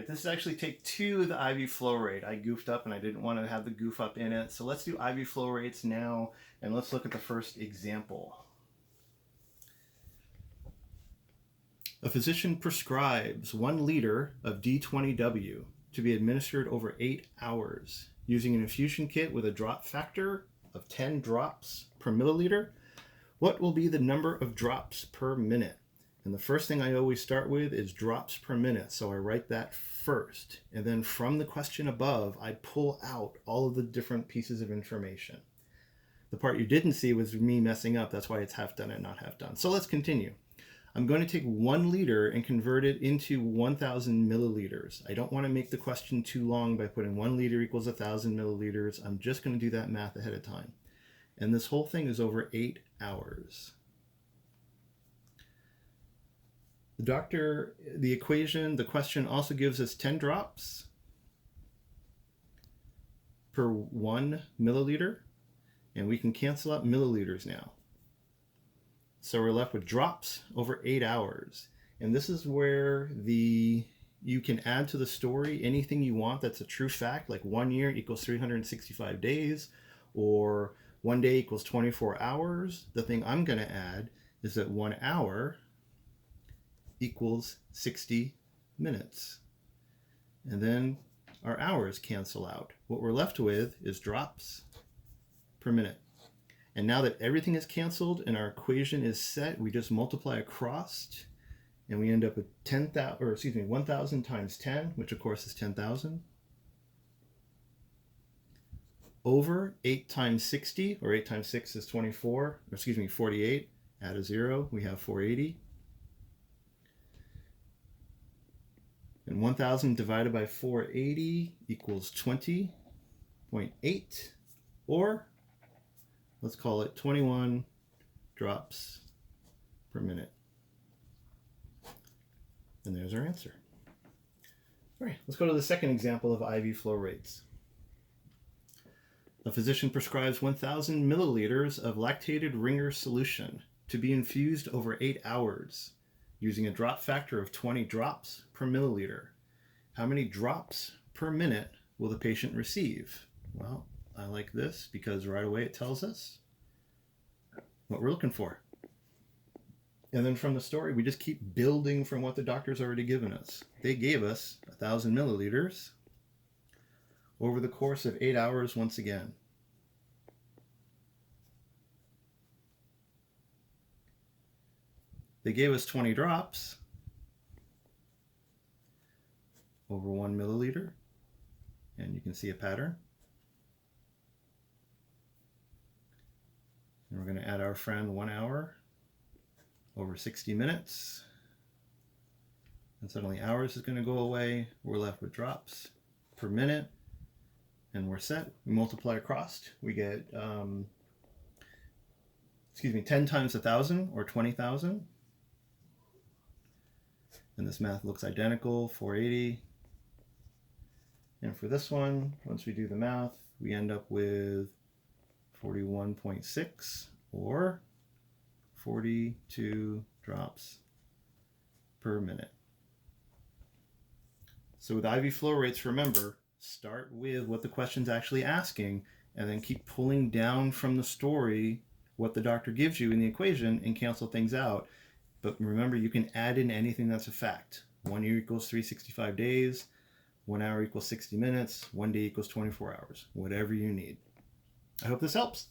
right, this is actually take 2 of the IV flow rate. I goofed up and I didn't want to have the goof up in it. So let's do IV flow rates now, and let's look at the first example. A physician prescribes 1 liter of D20W to be administered over 8 hours using an infusion kit with a drop factor of 10 drops per milliliter. What will be the number of drops per minute? And the first thing I always start with is drops per minute. So I write that first. And then from the question above, I pull out all of the different pieces of information. The part you didn't see was me messing up. That's why it's half done and not half done. So let's continue. I'm going to take 1 liter and convert it into 1,000 milliliters. I don't want to make the question too long by putting 1 liter equals 1,000 milliliters. I'm just going to do that math ahead of time. And this whole thing is over 8 hours. The equation, the question also gives us 10 drops per 1 milliliter, and we can cancel out milliliters now. So we're left with drops over 8 hours. And this is where you can add to the story anything you want that's a true fact, like 1 year equals 365 days, or 1 day equals 24 hours. The thing I'm going to add is that 1 hour equals 60 minutes. And then our hours cancel out. What we're left with is drops per minute. And now that everything is canceled and our equation is set, we just multiply across and we end up with 1,000 times 10, which of course is 10,000, over 8 times 60, or 8 times 6 is 48. Add a 0, we have 480. And 1,000 divided by 480 equals 20.8, or let's call it 21 drops per minute. And there's our answer. All right, let's go to the second example of IV flow rates. A physician prescribes 1,000 milliliters of lactated Ringer solution to be infused over 8 hours using a drop factor of 20 drops per milliliter. How many drops per minute will the patient receive? Well, I like this because right away it tells us what we're looking for. And then from the story, we just keep building from what the doctor's already given us. They gave us 1,000 milliliters over the course of 8 hours once again. They gave us 20 drops over 1 milliliter, and you can see a pattern. And we're going to add our friend 1 hour over 60 minutes. And suddenly hours is going to go away. We're left with drops per minute, and we're set. We multiply across. We get 10 times 1,000, or 20,000. And this math looks identical, 480. And for this one, once we do the math, we end up with 41.6, or 42 drops per minute. So with IV flow rates, remember, start with what the question's actually asking, and then keep pulling down from the story what the doctor gives you in the equation and cancel things out. But remember, you can add in anything that's a fact. 1 year equals 365 days, 1 hour equals 60 minutes, 1 day equals 24 hours, whatever you need. I hope this helps.